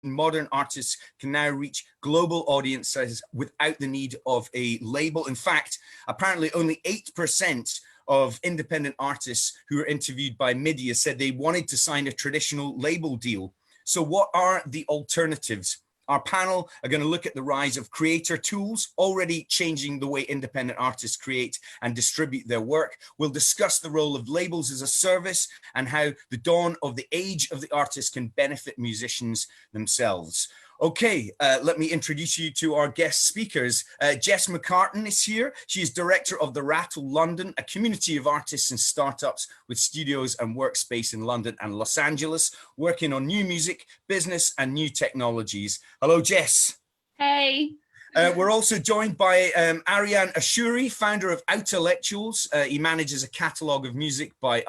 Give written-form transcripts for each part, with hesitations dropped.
modern artists can now reach global audiences without the need of a label. In fact, apparently only 8% of independent artists who were interviewed by media said they wanted to sign a traditional label deal. So what are the alternatives? Our panel are going to look at the rise of creator tools, already changing the way independent artists create and distribute their work. We'll discuss the role of labels as a service and how the dawn of the age of the artist can benefit musicians themselves. Okay, let me introduce you to our guest speakers. Jess McCartan is here. She is director of The Rattle London, a community of artists and startups with studios and workspace in London and Los Angeles, working on new music, business, and new technologies. Hello, Jess. Hey. We're also joined by Ariane Ashuri, founder of Outerlectuals. He manages a catalogue of music by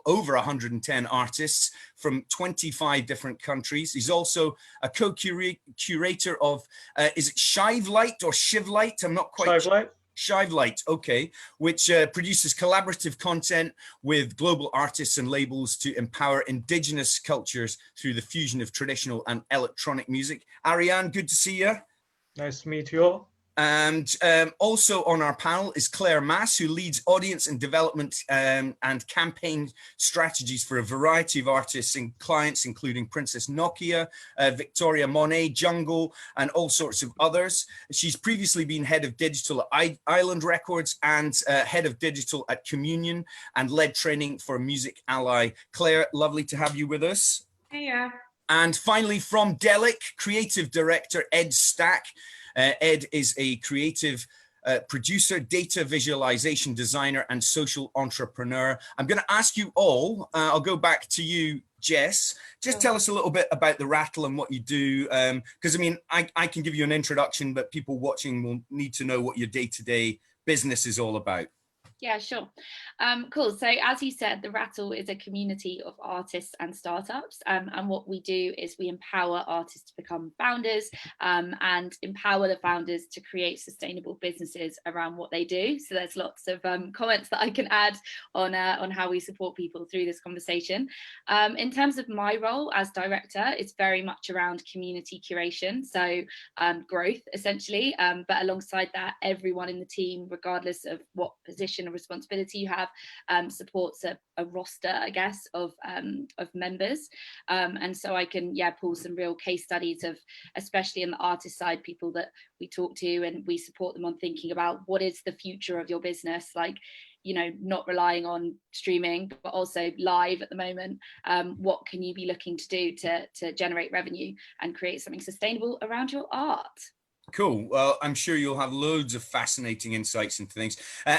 over 110 artists from 25 different countries. He's also a co-curator of, is it Shivelight or Shivelight? I'm not quite sure. Shivelight, okay, which produces collaborative content with global artists and labels to empower indigenous cultures through the fusion of traditional and electronic music. Ariane, good to see you. Nice to meet you all. And also on our panel is Claire Mass, who leads audience and development and campaign strategies for a variety of artists and clients, including Princess Nokia, Victoria Monet, Jungle, and all sorts of others. She's previously been head of digital at Island Records and head of digital at Communion, and led training for Music Ally. Claire, lovely to have you with us. Hiya. And finally, from Delic, creative director Ed Stack. Ed is a creative producer, data visualization designer, and social entrepreneur. I'm going to ask you all, I'll go back to you, Jess. Just tell us a little bit about The Rattle and what you do. Because, I mean, I can give you an introduction, but people watching will need to know what your day-to-day business is all about. Yeah, sure. Cool. So as you said, The Rattle is a community of artists and startups. And what we do is we empower artists to become founders and empower the founders to create sustainable businesses around what they do. So there's lots of comments that I can add on how we support people through this conversation. In terms of my role as director, it's very much around community curation. So growth, essentially. But alongside that, everyone in the team, regardless of what position or responsibility you have, supports a roster, I guess, of members. And so I can, pull some real case studies of, especially in the artist side, people that we talk to, and we support them on thinking about what is the future of your business, like, you know, not relying on streaming, but also live at the moment. What can you be looking to do to generate revenue and create something sustainable around your art? Cool. Well, I'm sure you'll have loads of fascinating insights into things.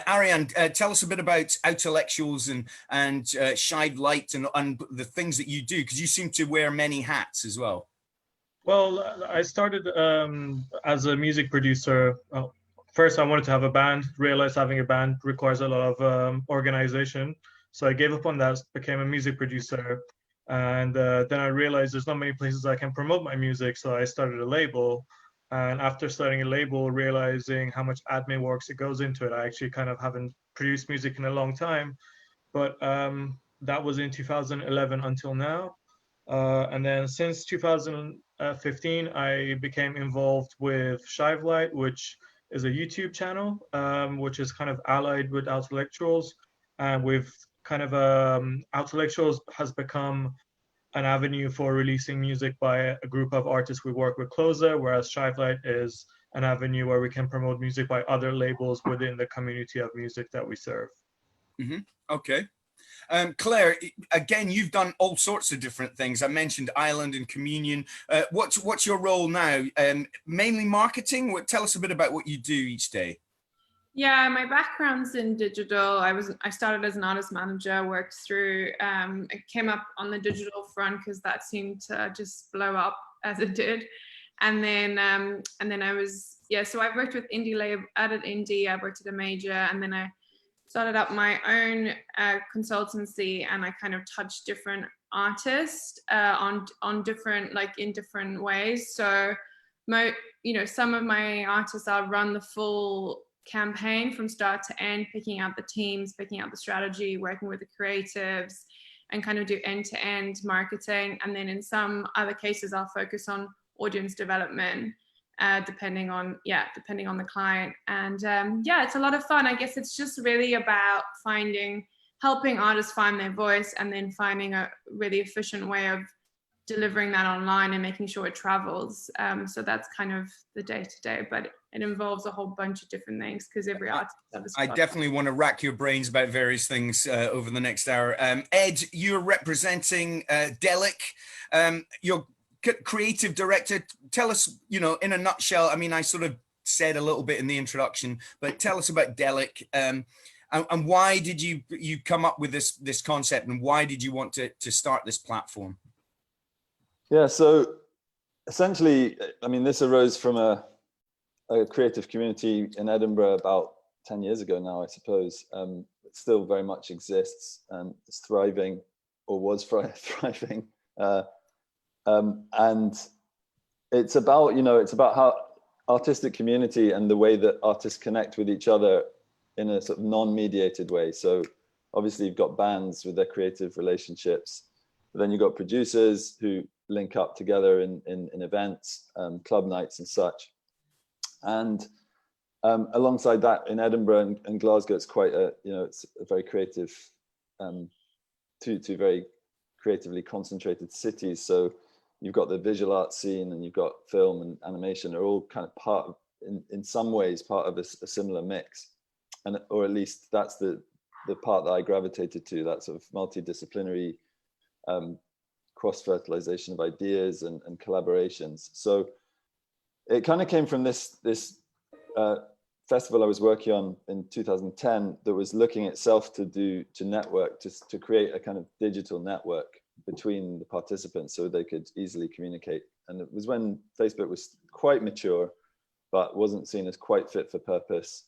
Ariane, tell us a bit about Outerlectuals and Shivelight and the things that you do, because you seem to wear many hats as well. Well, I started as a music producer. First, I wanted to have a band, realized having a band requires a lot of organization. So I gave up on that, became a music producer. And then I realized there's not many places I can promote my music. So I started a label. And after starting a label, realizing how much admin works it goes into it, I actually kind of haven't produced music in a long time. But that was in 2011 until now. And then since 2015, I became involved with Shivelight, which is a YouTube channel, which is kind of allied with Outerlectuals. And we've kind of, Outerlectuals has become an avenue for releasing music by a group of artists we work with closer, whereas Shivelight is an avenue where we can promote music by other labels within the community of music that we serve. Mm-hmm. Okay. Claire, again, you've done all sorts of different things. I mentioned Island and Communion. What's your role now? Mainly marketing? Tell us a bit about what you do each day. Yeah, my background's in digital. I started as an artist manager, worked through, I came up on the digital front because that seemed to just blow up as it did. And then I was, so I worked with indie label, added indie, I worked at a major, and then I started up my own consultancy, and I kind of touched different artists on different, like in different ways. So, some of my artists, I'll run the full campaign from start to end, picking out the teams, picking out the strategy, working with the creatives, and kind of do end-to-end marketing. And then in some other cases, I'll focus on audience development, depending on the client. And yeah, it's a lot of fun. I guess it's just really about helping artists find their voice, and then finding a really efficient way of delivering that online and making sure it travels. So that's kind of the day-to-day, but it involves a whole bunch of different things because every artist has a I definitely want to rack your brains about various things over the next hour. Ed, you're representing Delic. You're creative director. Tell us, in a nutshell, I mean, I sort of said a little bit in the introduction, but tell us about Delic. And why did you come up with this concept, and why did you want to start this platform? Yeah, so essentially, I mean, this arose from a creative community in Edinburgh about 10 years ago now, I suppose. It still very much exists and it's thriving, or was thriving. And it's about how artistic community and the way that artists connect with each other in a sort of non-mediated way. So obviously you've got bands with their creative relationships, but then you've got producers who link up together in events, club nights and such. And alongside that, in Edinburgh and Glasgow, it's quite it's a very creative, two very creatively concentrated cities. So you've got the visual art scene and you've got film and animation are all kind of part of, in some ways, part of a similar mix. And, or at least that's the part that I gravitated to, that sort of multidisciplinary cross-fertilization of ideas and collaborations. So it kind of came from this festival I was working on in 2010 that was looking itself to network, to create a kind of digital network between the participants so they could easily communicate. And it was when Facebook was quite mature, but wasn't seen as quite fit for purpose.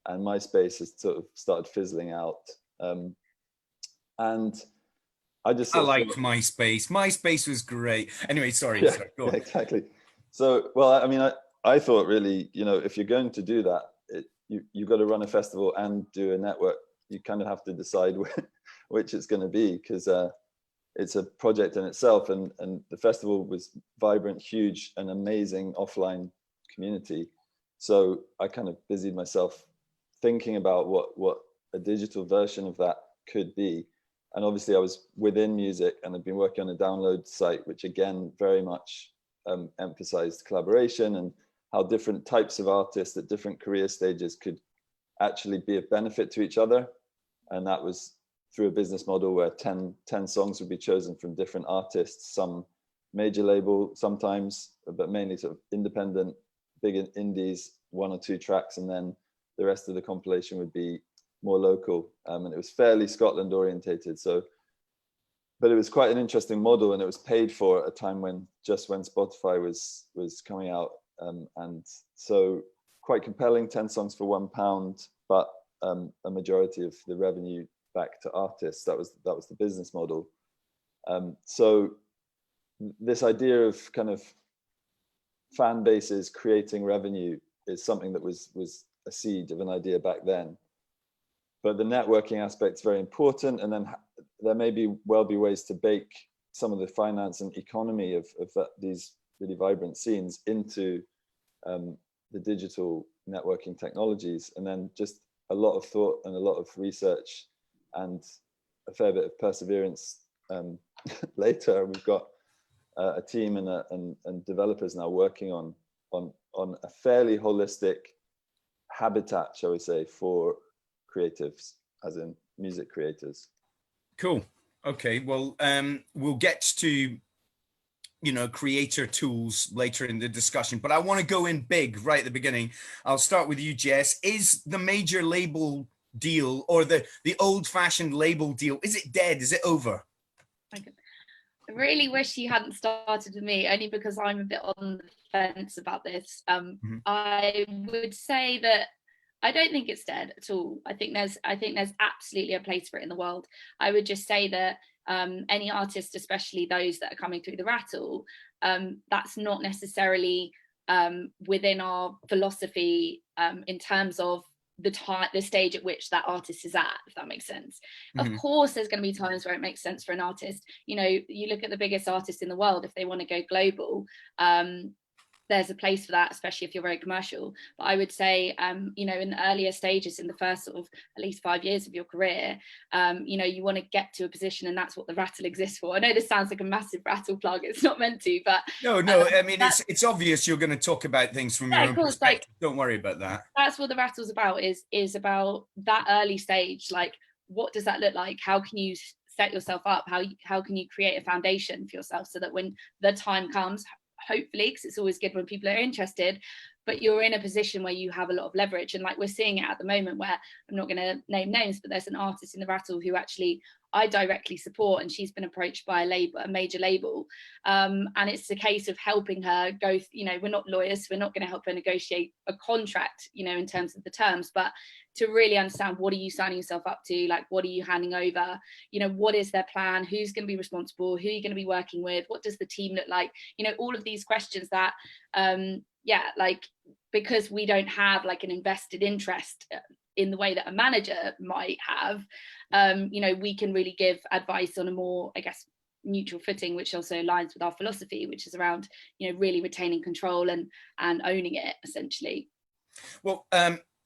And MySpace has sort of started fizzling out. And I just liked MySpace. MySpace was great. Anyway, sorry. Yeah, sorry. Go on. Exactly. So, well, I mean, I thought really, if you're going to do that, you've got to run a festival and do a network. You kind of have to decide which it's going to be, because it's a project in itself. And the festival was vibrant, huge, and amazing offline community. So I kind of busied myself thinking about what a digital version of that could be. And obviously I was within music and I've been working on a download site, which again, very much emphasized collaboration and how different types of artists at different career stages could actually be of benefit to each other. And that was through a business model where 10 songs would be chosen from different artists, some major label sometimes, but mainly sort of independent, big indies, 1 or 2 tracks, and then the rest of the compilation would be more local. And it was fairly Scotland orientated. So, but it was quite an interesting model, and it was paid for at a time when Spotify was coming out. And so quite compelling, 10 songs for £1, but a majority of the revenue back to artists. That was the business model. So this idea of kind of fan bases creating revenue is something that was a seed of an idea back then. But the networking aspect is very important, and then there may be ways to bake some of the finance and economy of these really vibrant scenes into the digital networking technologies, and then just a lot of thought and a lot of research and a fair bit of perseverance. Later, we've got a team and developers now working on a fairly holistic habitat, shall we say, for creatives, as in music creators. Cool. Okay. Well, we'll get to creator tools later in the discussion, but I want to go in big right at the beginning. I'll start with you, Jess. Is the major label deal, or the old-fashioned label deal, is it dead? Is it over? I really wish you hadn't started with me, only because I'm a bit on the fence about this. I would say that I don't think it's dead at all. I think there's absolutely a place for it in the world. I would just say that any artist, especially those that are coming through the rattle, that's not necessarily within our philosophy in terms of the stage at which that artist is at, if that makes sense. Of course there's going to be times where it makes sense for an artist. You know, you look at the biggest artists in the world, if they want to go global, there's a place for that, especially if you're very commercial. But I would say, you know, in the earlier stages, in the first sort of at least 5 years of your career, you know, you want to get to a position, and that's what the rattle exists for. I know this sounds like a massive rattle plug. It's not meant to, but no, I mean, it's obvious you're going to talk about things from your own perspective. Don't worry about that. That's what the rattle's about. Is about that early stage. Like, what does that look like? How can you set yourself up? How can you create a foundation for yourself so that when the time comes, hopefully, because it's always good when people are interested, but you're in a position where you have a lot of leverage. And like we're seeing it at the moment, where I'm not going to name names, but there's an artist in the rattle who actually I directly support, and she's been approached by a major label, and it's a case of helping her go, you know, we're not lawyers, we're not going to help her negotiate a contract, you know, in terms of the terms, but to really understand, what are you signing yourself up to? Like, what are you handing over? You know, what is their plan? Who's going to be responsible? Who are you going to be working with? What does the team look like? You know, all of these questions that, yeah, like, because we don't have like an invested interest in the way that a manager might have, you know, we can really give advice on a more, I guess, neutral footing, which also aligns with our philosophy, which is around, you know, really retaining control and owning it, essentially. Well,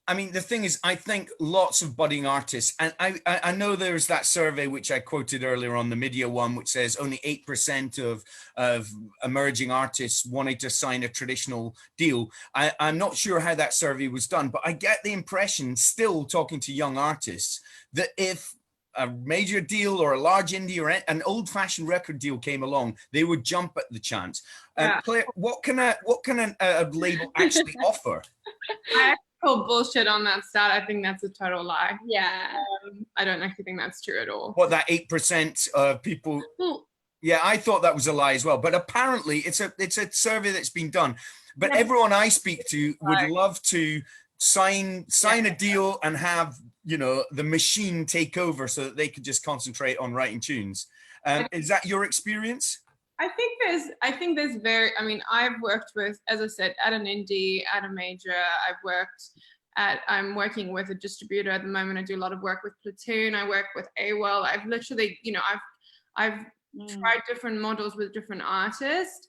I mean, the thing is, I think lots of budding artists, and I know there's that survey which I quoted earlier on, the media one, which says only 8% of emerging artists wanted to sign a traditional deal. I'm not sure how that survey was done, but I get the impression, still talking to young artists, that if a major deal or a large indie or an old-fashioned record deal came along, they would jump at the chance. Claire, what can a label actually offer? I call bullshit on that stat. I think that's a total lie. Yeah. I don't actually think that's true at all. What, that 8% of people? Yeah, I thought that was a lie as well. But apparently, it's a survey that's been done. But everyone I speak to would love to sign a deal and have, you know, the machine take over so that they could just concentrate on writing tunes. Is that your experience? I think there's I mean, I've worked with, as I said, at an indie, at a major. I'm working with a distributor at the moment. I do a lot of work with Platoon. I work with AWOL. I've literally, you know, I've tried different models with different artists.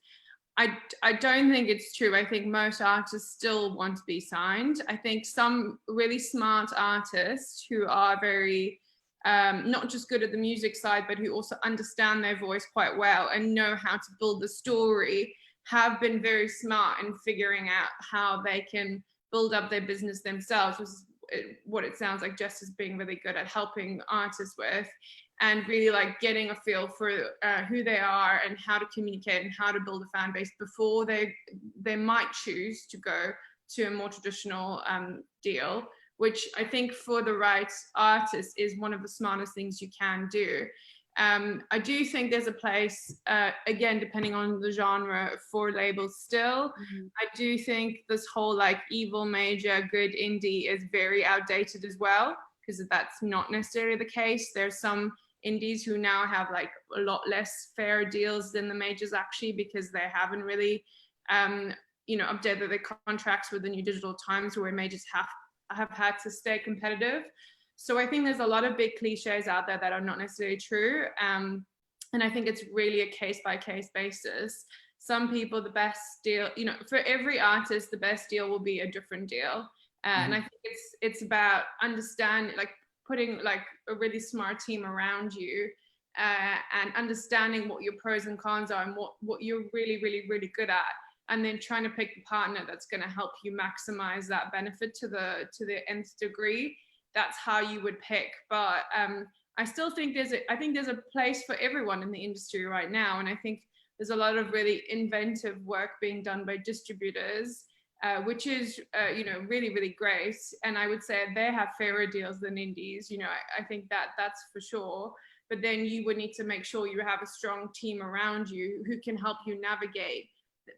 I don't think it's true. I think most artists still want to be signed. I think some really smart artists who are very, not just good at the music side, but who also understand their voice quite well and know how to build the story, have been very smart in figuring out how they can build up their business themselves, which is what it sounds like Jess is being really good at helping artists with, and really like getting a feel for who they are and how to communicate and how to build a fan base before they might choose to go to a more traditional deal, which I think for the right artist is one of the smartest things you can do. I do think there's a place, again, depending on the genre, for labels still. I do think this whole like evil major, good indie is very outdated as well, because that's not necessarily the case. There's some indies who now have like a lot less fair deals than the majors actually, because they haven't really, you know, updated their contracts with the new digital times, where majors have had to stay competitive. So I think there's a lot of big cliches out there that are not necessarily true. And I think it's really a case-by-case basis. Some people, the best deal, you know, for every artist, the best deal will be a different deal. And I think it's about understanding, like putting like a really smart team around you and understanding what your pros and cons are and what you're really, really, really good at. And then trying to pick the partner that's going to help you maximize that benefit to the nth degree. That's how you would pick. But I still think there's a place for everyone in the industry right now. And I think there's a lot of really inventive work being done by distributors, which is, you know, really, really great. And I would say they have fairer deals than indies. You know, I think that's for sure. But then you would need to make sure you have a strong team around you who can help you navigate,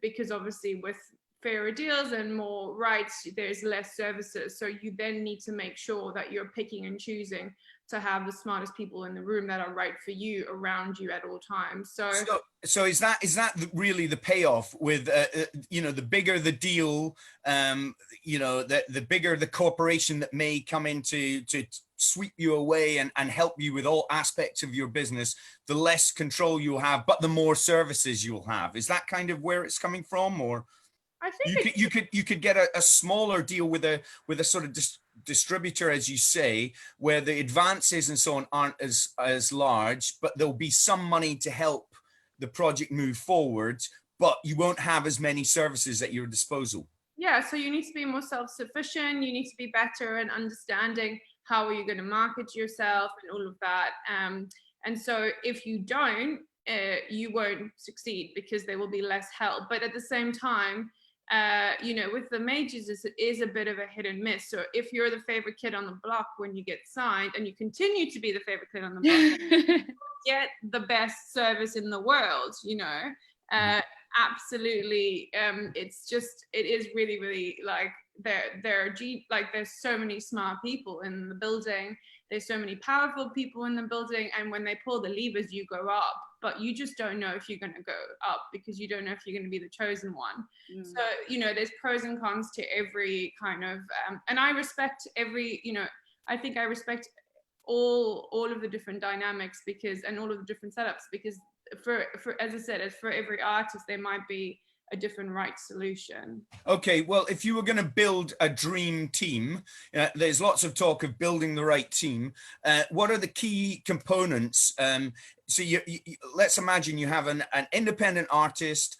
because obviously with fairer deals and more rights, there's less services. So you then need to make sure that you're picking and choosing to have the smartest people in the room that are right for you around you at all times. So is that really the payoff with you know, the bigger the deal, you know, the bigger the corporation that may come in to sweep you away and help you with all aspects of your business, the less control you'll have, but the more services you'll have. Is that kind of where it's coming from? Or I think you could get a smaller deal with a sort of distributor, as you say, where the advances and so on aren't as large, but there'll be some money to help the project move forward, but you won't have as many services at your disposal. Yeah, so you need to be more self-sufficient. You need to be better in understanding how are you going to market yourself and all of that. And so if you don't, you won't succeed because there will be less help. But at the same time, you know, with the majors, it is a bit of a hit and miss. So if you're the favorite kid on the block when you get signed, and you continue to be the favorite kid on the block, get the best service in the world, you know. Absolutely. It's just, it is really, really like there's so many smart people in the building. There's so many powerful people in the building, and when they pull the levers, you go up, but you just don't know if you're going to go up because you don't know if you're going to be the chosen one. So, you know, there's pros and cons to every kind of, and I respect every, you know, I think I respect all of the different dynamics and all of the different setups, because for as I said, as for every artist, there might be a different right solution. Okay, well, if you were going to build a dream team, there's lots of talk of building the right team. What are the key components? So let's imagine you have an independent artist.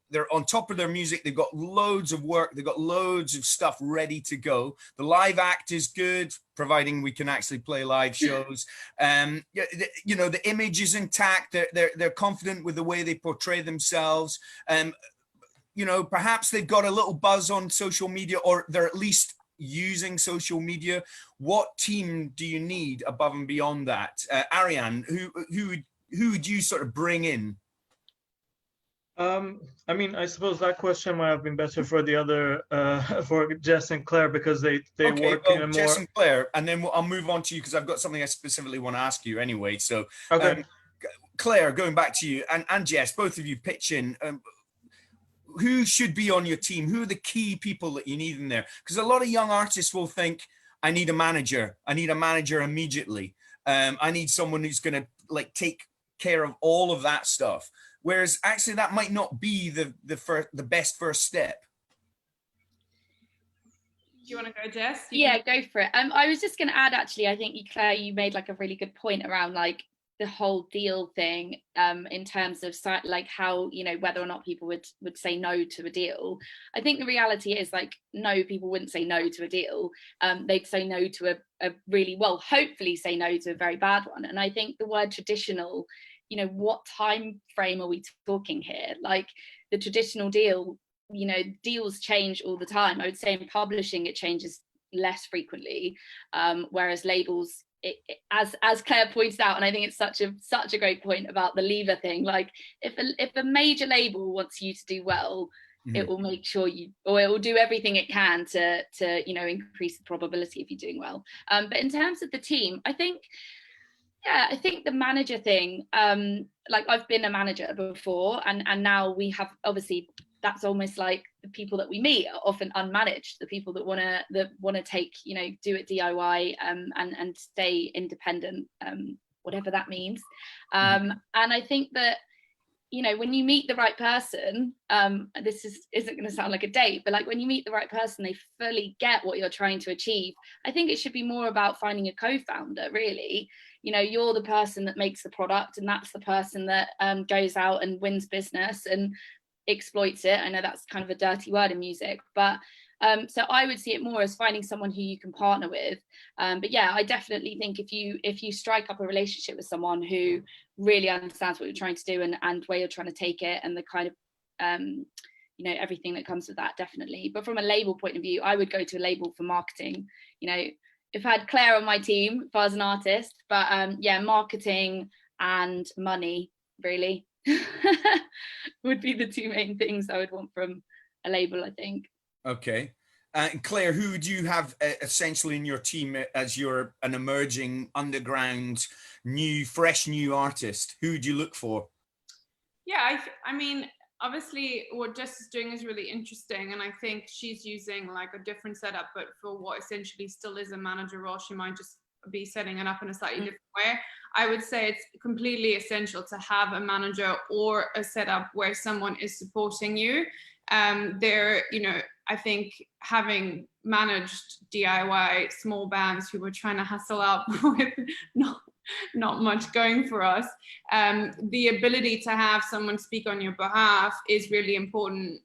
They're on top of their music. They've got loads of work. They've got loads of stuff ready to go. The live act is good, providing we can actually play live shows. You know, the image is intact. They're confident with the way they portray themselves. You know, perhaps they've got a little buzz on social media, or they're at least using social media. What team do you need above and beyond that? Ariane, who would you sort of bring in? I mean, I suppose that question might have been better for the other, for Jess and Claire, because they okay, work well, in a more... Jess and Claire, and then I'll move on to you because I've got something I specifically want to ask you anyway. So, okay. Claire, going back to you, and Jess, both of you pitch in. Who should be on your team? Who are the key people that you need in there? Because a lot of young artists will think, I need a manager. I need a manager immediately. I need someone who's going to like take care of all of that stuff. Whereas actually that might not be the best first step. Do you want to go, Jess? Yeah, go for it. I was just going to add, actually, I think Claire, you made like a really good point around like the whole deal thing, in terms of like how, you know, whether or not people would say no to a deal. I think the reality is like, no, people wouldn't say no to a deal. They'd say no to a really, well, hopefully say no to a very bad one. And I think the word traditional, you know, what time frame are we talking here? Like the traditional deal, you know, deals change all the time. I would say in publishing, it changes less frequently, whereas labels, as Claire points out, and I think it's such a great point about the lever thing. Like if a major label wants you to do well, it will make sure it will do everything it can to you know, increase the probability of you doing well. But in terms of the team, I think the manager thing, like I've been a manager before, and now we have, obviously that's almost like the people that we meet are often unmanaged, the people that want to take, you know, do it DIY, and stay independent, whatever that means. And I think that, you know, when you meet the right person, this isn't going to sound like a date, but like when you meet the right person, they fully get what you're trying to achieve. I think it should be more about finding a co-founder, really. You know, you're the person that makes the product, and that's the person that goes out and wins business and exploits it. I know that's kind of a dirty word in music, but so I would see it more as finding someone who you can partner with. But yeah, I definitely think if you strike up a relationship with someone who really understands what you're trying to do and where you're trying to take it, and the kind of you know, everything that comes with that, definitely. But from a label point of view, I would go to a label for marketing. You know, if I had Claire on my team, if I was an artist, but yeah, marketing and money really would be the two main things I would want from a label, I think. Okay. Claire, who do you have essentially in your team as an emerging underground, fresh new artist? Who do you look for? Yeah, I mean, obviously what Jess is doing is really interesting, and I think she's using like a different setup, but for what essentially still is a manager role, she might just be setting it up in a slightly different way. I would say it's completely essential to have a manager or a setup where someone is supporting you. I think having managed DIY small bands who were trying to hustle up with not much going for us, the ability to have someone speak on your behalf is really important.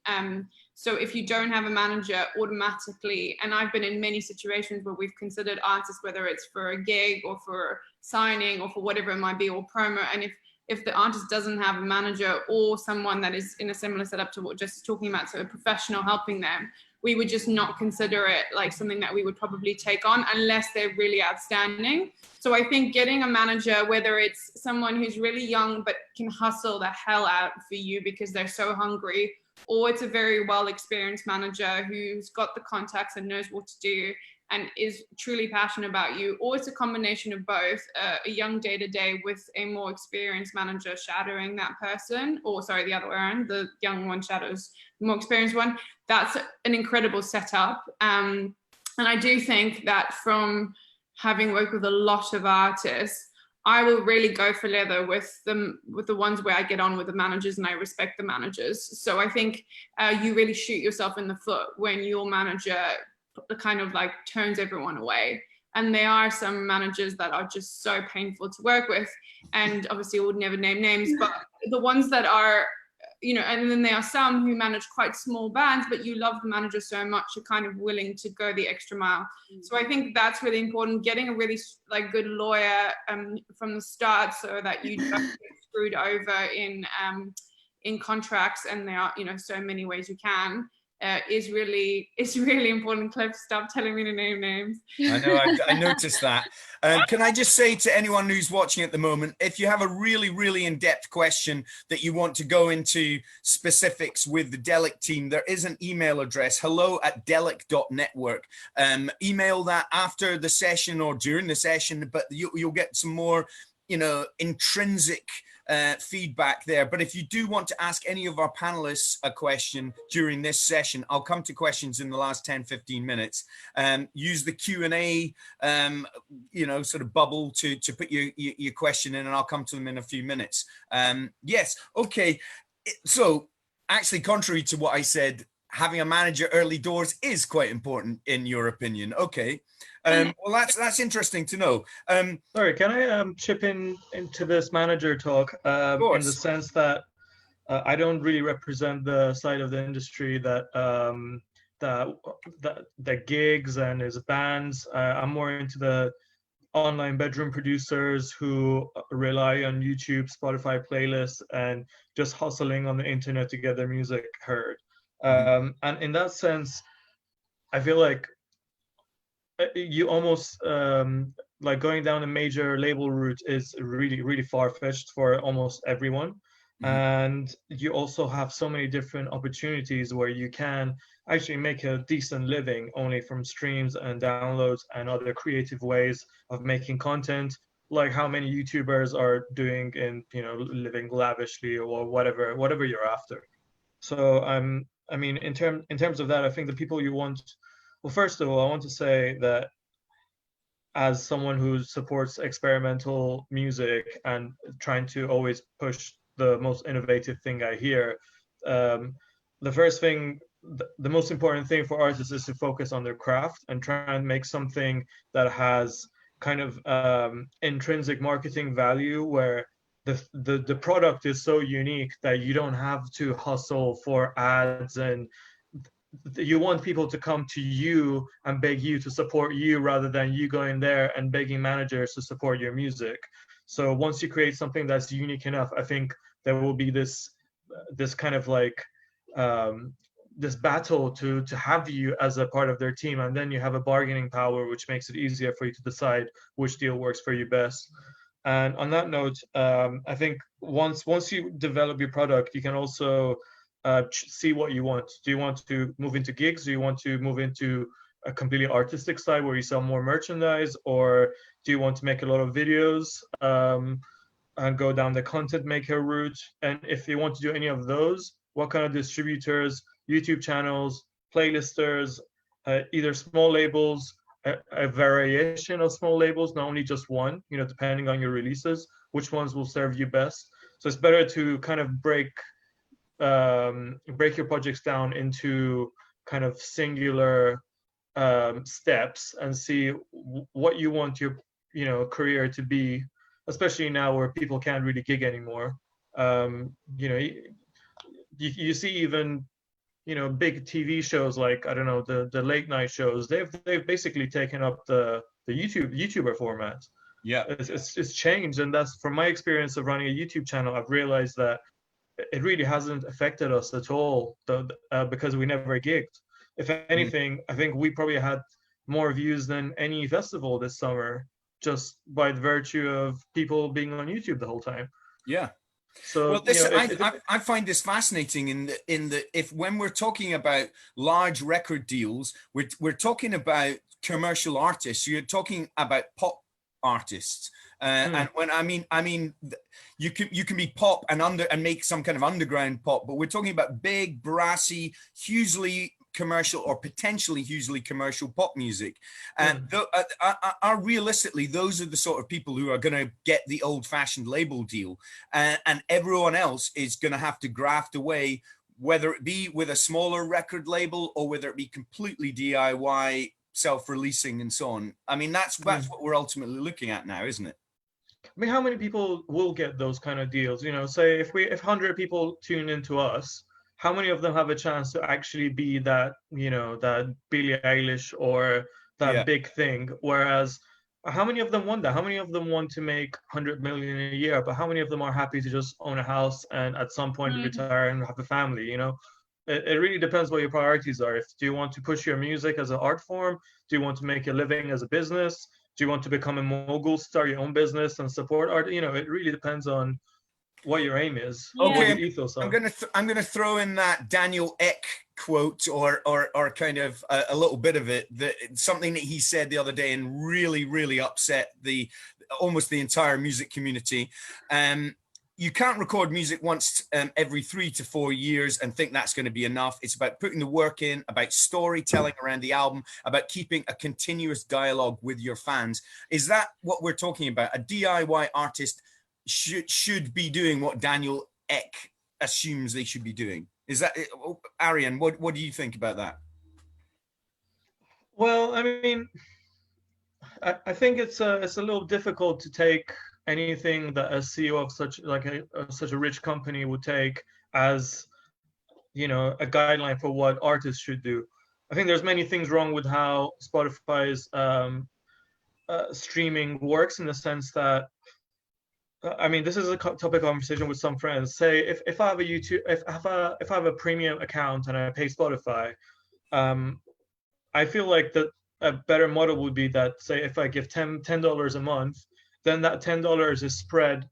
So if you don't have a manager automatically, and I've been in many situations where we've considered artists, whether it's for a gig or for signing or for whatever it might be, or promo, and if the artist doesn't have a manager or someone that is in a similar setup to what Jess is talking about, so a professional helping them, we would just not consider it like something that we would probably take on unless they're really outstanding. So I think getting a manager, whether it's someone who's really young but can hustle the hell out for you because they're so hungry, or it's a very well experienced manager who's got the contacts and knows what to do and is truly passionate about you, or it's a combination of both, a young day-to-day with a more experienced manager shadowing that person, or sorry, the other way around, the young one shadows the more experienced one. That's an incredible setup. And I do think that from having worked with a lot of artists, I will really go for leather with the ones where I get on with the managers and I respect the managers. So I think you really shoot yourself in the foot when your manager kind of like turns everyone away. And there are some managers that are just so painful to work with. And obviously I would never name names, but the ones that are, and then there are some who manage quite small bands, but you love the manager so much, you're kind of willing to go the extra mile. So I think that's really important, getting a really like good lawyer from the start so that you don't get screwed over in contracts, and there are, so many ways you can. Is really important. Cliff, stop telling me to name names. I know, I noticed that. Can I just say to anyone who's watching at the moment, if you have a really, really in-depth question that you want to go into specifics with the Delic team, there is an email address, hello@delic.network. Email that after the session or during the session, but you'll get some more, intrinsic feedback there. But if you do want to ask any of our panelists a question during this session, I'll come to questions in the last 10-15 minutes. Use the Q&A sort of bubble to put your question in, and I'll come to them in a few minutes. Yes, okay. So actually, contrary to what I said, having a manager early doors is quite important in your opinion. Okay. Well, that's interesting to know. Sorry, can I chip into this manager talk in the sense that I don't really represent the side of the industry that gigs and is bands. I'm more into the online bedroom producers who rely on YouTube, Spotify playlists, and just hustling on the internet to get their music heard. And in that sense, I feel like you almost like going down a major label route is really, really far-fetched for almost everyone. And you also have so many different opportunities where you can actually make a decent living only from streams and downloads and other creative ways of making content, like how many YouTubers are doing in, living lavishly or whatever you're after. So I mean, in terms of that, I think the people you want. Well, first of all, I want to say that as someone who supports experimental music and trying to always push the most innovative thing I hear, the most important thing for artists is to focus on their craft and try and make something that has kind of intrinsic marketing value, where the product is so unique that you don't have to hustle for ads, and you want people to come to you and beg you to support you rather than you going there and begging managers to support your music. So once you create something that's unique enough, I think there will be this kind of like this battle to have you as a part of their team, and then you have a bargaining power, which makes it easier for you to decide which deal works for you best. And on that note, I think once you develop your product, you can also see what you want. Do you want to move into gigs? Do you want to move into a completely artistic side where you sell more merchandise, or do you want to make a lot of videos and go down the content maker route? And if you want to do any of those, what kind of distributors, YouTube channels, playlisters, either small labels, a variation of small labels, not only just one, you know, depending on your releases, which ones will serve you best. So it's better to kind of break your projects down into kind of singular steps and see what you want your, you know, career to be, especially now where people can't really gig anymore. You know, you see even, you know, big TV shows like, I don't know, the late night shows, they've basically taken up the YouTuber format. Yeah, it's changed, and that's from my experience of running a YouTube channel. I've realized that it really hasn't affected us at all, because we never gigged. If anything, I think we probably had more views than any festival this summer, just by the virtue of people being on YouTube the whole time. yeah. So, well, this, you know, I find this fascinating in the if when we're talking about large record deals, we're talking about commercial artists. You're talking about pop artists, and when I mean you can be pop and make some kind of underground pop, but we're talking about big, brassy, hugely commercial or potentially hugely commercial pop music, and are realistically those are the sort of people who are going to get the old-fashioned label deal, and everyone else is going to have to graft away, whether it be with a smaller record label or whether it be completely DIY, self-releasing and so on. I mean, that's what we're ultimately looking at now, isn't it? I mean, how many people will get those kind of deals? You know, say if 100 people tune into us, how many of them have a chance to actually be that, you know, that Billie Eilish or that big thing? Whereas, how many of them want that? How many of them want to make 100 million a year? But how many of them are happy to just own a house and at some point retire and have a family? You know, it really depends what your priorities are. Do you want to push your music as an art form? Do you want to make a living as a business? Do you want to become a mogul, start your own business and support art? You know, it really depends on what your aim is. Okay, ethos I'm gonna throw in that Daniel Ek quote or kind of a little bit of it, that something that he said the other day and really upset almost the entire music community. You can't record music once every 3 to 4 years and think that's going to be enough. It's about putting the work in, about storytelling around the album, about keeping a continuous dialogue with your fans. Is that what we're talking about? A DIY artist should be doing what Daniel Ek assumes they should be doing. Is that it? Arian, what do you think about that? Well, I mean, I think it's a little difficult to take anything that a CEO of such a rich company would take as, you know, a guideline for what artists should do. I think there's many things wrong with how Spotify's streaming works, in the sense that, I mean, this is a topic of conversation with some friends. Say if I have a if I have a premium account and I pay Spotify, I feel like that a better model would be that, say, if I give $10 a month, then that $10 is spread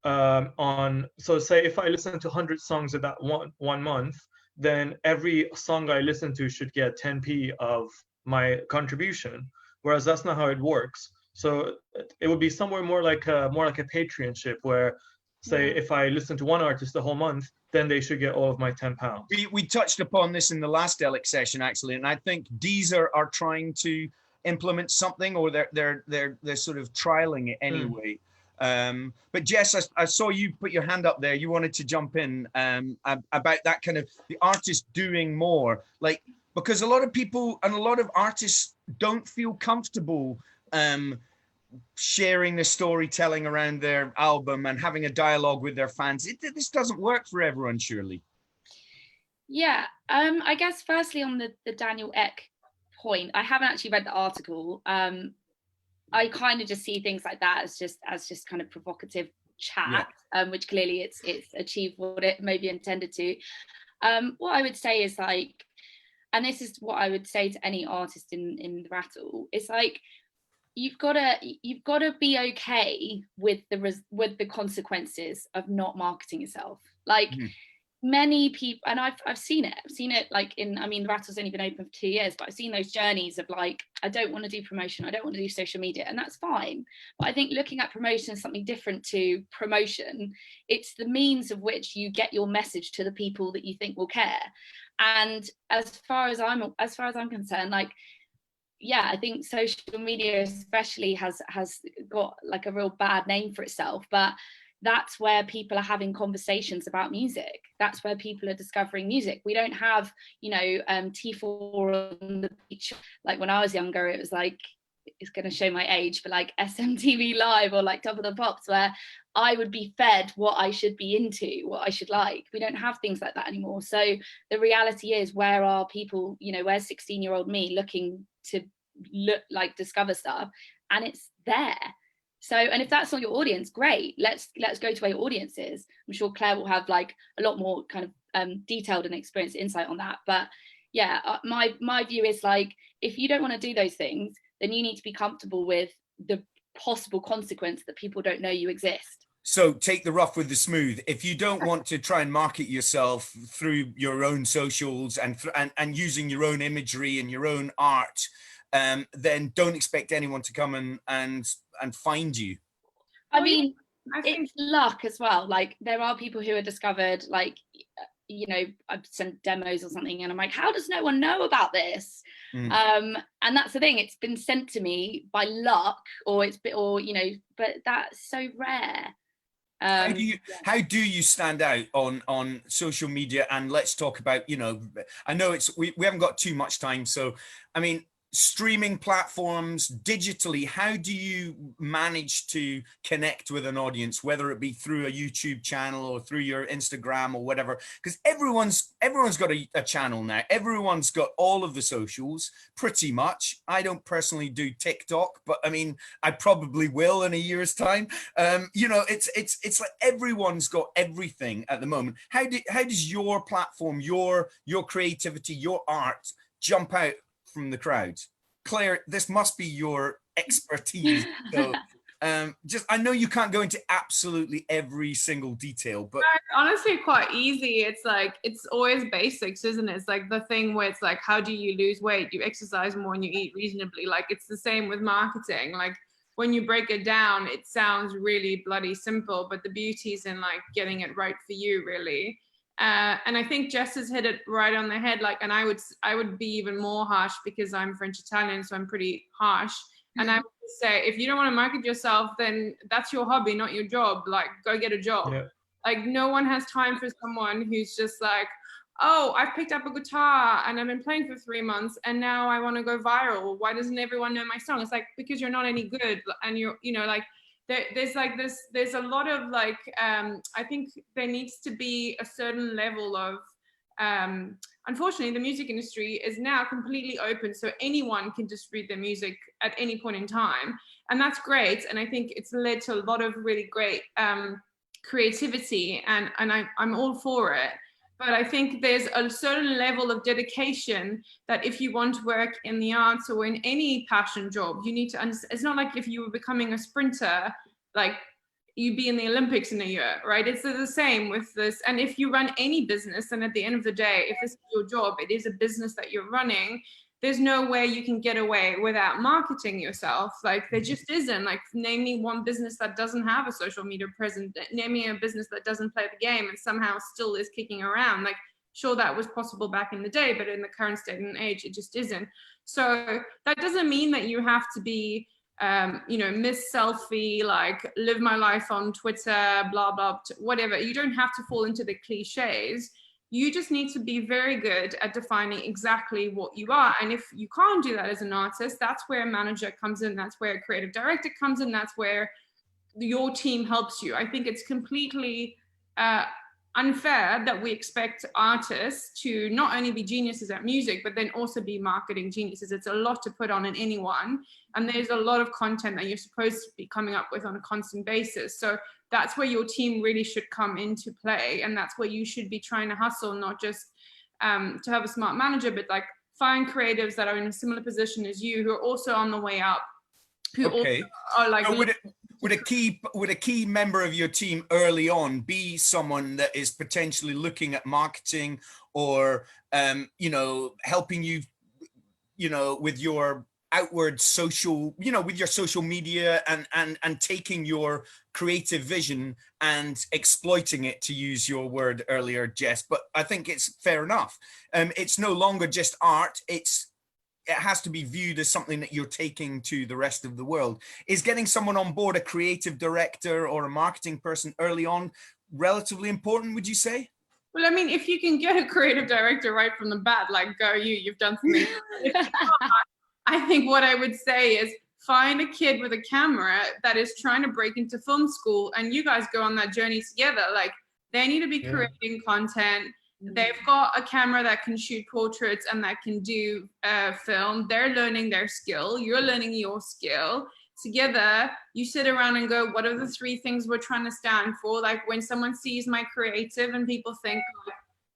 on. So say if I listen to 100 songs of that one month, then every song I listen to should get 10p of my contribution. Whereas that's not how it works. So it would be somewhere more like a Patreonship, where, say, if I listen to one artist the whole month, then they should get all of my £10. We touched upon this in the last Delic session, actually, and I think Deezer are trying to implement something, or they're sort of trialing it anyway. But Jess, I saw you put your hand up there. You wanted to jump in about that kind of the artist doing more, like, because a lot of people and a lot of artists don't feel comfortable sharing the storytelling around their album and having a dialogue with their fans. This doesn't work for everyone, surely. Yeah, I guess firstly on the Daniel Ek point, I haven't actually read the article. I kind of just see things like that as just kind of provocative chat, which clearly it's achieved what it maybe intended to. What I would say is, like, and this is what I would say to any artist in the rattle, it's like, you've got to be okay with the consequences of not marketing yourself. Like, many people, and I've seen it like in, I mean, the Rattle's only been open for 2 years, but I've seen those journeys of like, I don't want to do promotion, I don't want to do social media, and that's fine. But I think looking at promotion is something different to promotion. It's the means of which you get your message to the people that you think will care. And as far as I'm concerned, like, yeah, I think social media especially has got like a real bad name for itself, but that's where people are having conversations about music. That's where people are discovering music. We don't have, you know, T4 on the beach. Like when I was younger, it was like, it's going to show my age, but like SMTV Live or like Top of the Pops, where I would be fed what I should be into, what I should like. We don't have things like that anymore. So the reality is, where are people, you know, where's 16-year-old me looking to discover stuff? And it's there. So, and if that's not your audience, great, let's go to where your audience is. I'm sure Claire will have like a lot more kind of detailed and experienced insight on that. But yeah, my view is like, if you don't want to do those things, then you need to be comfortable with the possible consequence that people don't know you exist. So take the rough with the smooth. If you don't want to try and market yourself through your own socials and using your own imagery and your own art, then don't expect anyone to come and find you. I mean, it's luck as well. Like there are people who are discovered, like, you know, I've sent demos or something and I'm like, how does no one know about this? And that's the thing, it's been sent to me by luck, or you know, but that's so rare. How do you stand out on social media? And let's talk about, you know, I know we haven't got too much time, so I mean, streaming platforms, digitally, how do you manage to connect with an audience, whether it be through a YouTube channel or through your Instagram or whatever? Because everyone's got a channel now. Everyone's got all of the socials pretty much. I don't personally do TikTok, but I mean, I probably will in a year's time. You know, it's like everyone's got everything at the moment. How does your platform, your creativity, your art jump out from the crowd? Claire, this must be your expertise. So I know you can't go into absolutely every single detail, but it's honestly quite easy. It's like, it's always basics, isn't it? It's like the thing where it's like, how do you lose weight? You exercise more and you eat reasonably. Like it's the same with marketing. Like when you break it down, it sounds really bloody simple, but the beauty is in like getting it right for you, really. And I think Jess has hit it right on the head. Like, and I would be even more harsh because I'm French Italian, so I'm pretty harsh. And I would say, if you don't want to market yourself, then that's your hobby, not your job. Like, go get a job. Yeah. Like, no one has time for someone who's just like, oh, I've picked up a guitar and I've been playing for 3 months and now I want to go viral. Why doesn't everyone know my song? It's like, because you're not any good, and you're, you know, like, there's a lot of like, I think there needs to be a certain level of, unfortunately, the music industry is now completely open, so anyone can distribute their music at any point in time. And that's great. And I think it's led to a lot of really great creativity, and I'm all for it. But I think there's a certain level of dedication that if you want to work in the arts or in any passion job, you need to understand. It's not like if you were becoming a sprinter, like you'd be in the Olympics in a year, right? It's the same with this. And if you run any business, and at the end of the day, if this is your job, it is a business that you're running, there's no way you can get away without marketing yourself. Like there just isn't. Like, name me one business that doesn't have a social media presence. Name me a business that doesn't play the game and somehow still is kicking around. Like, sure, that was possible back in the day, but in the current state and age, it just isn't. So that doesn't mean that you have to be, you know, Miss Selfie, like live my life on Twitter, blah, blah, whatever. You don't have to fall into the cliches. You just need to be very good at defining exactly what you are. And if you can't do that as an artist, that's where a manager comes in. That's where a creative director comes in. That's where your team helps you. I think it's completely unfair that we expect artists to not only be geniuses at music, but then also be marketing geniuses. It's a lot to put on in anyone. And there's a lot of content that you're supposed to be coming up with on a constant basis. So that's where your team really should come into play. And that's where you should be trying to hustle, not just to have a smart manager, but like find creatives that are in a similar position as you, who are also on the way up, who also are like Would a key member of your team early on be someone that is potentially looking at marketing or you know, helping you, you know, with your outward social, you know, with your social media and taking your creative vision and exploiting it, to use your word earlier, Jess? But I think it's fair enough. It's no longer just art. It has to be viewed as something that you're taking to the rest of the world. Is getting someone on board, a creative director or a marketing person early on, relatively important, would you say? Well, I mean, if you can get a creative director right from the bat, like go you've done something. If not, I think what I would say is find a kid with a camera that is trying to break into film school, and you guys go on that journey together. Like, they need to be creating content. They've got a camera that can shoot portraits and that can do film. They're learning their skill. You're learning your skill. Together, you sit around and go, what are the 3 things we're trying to stand for? Like, when someone sees my creative and people think,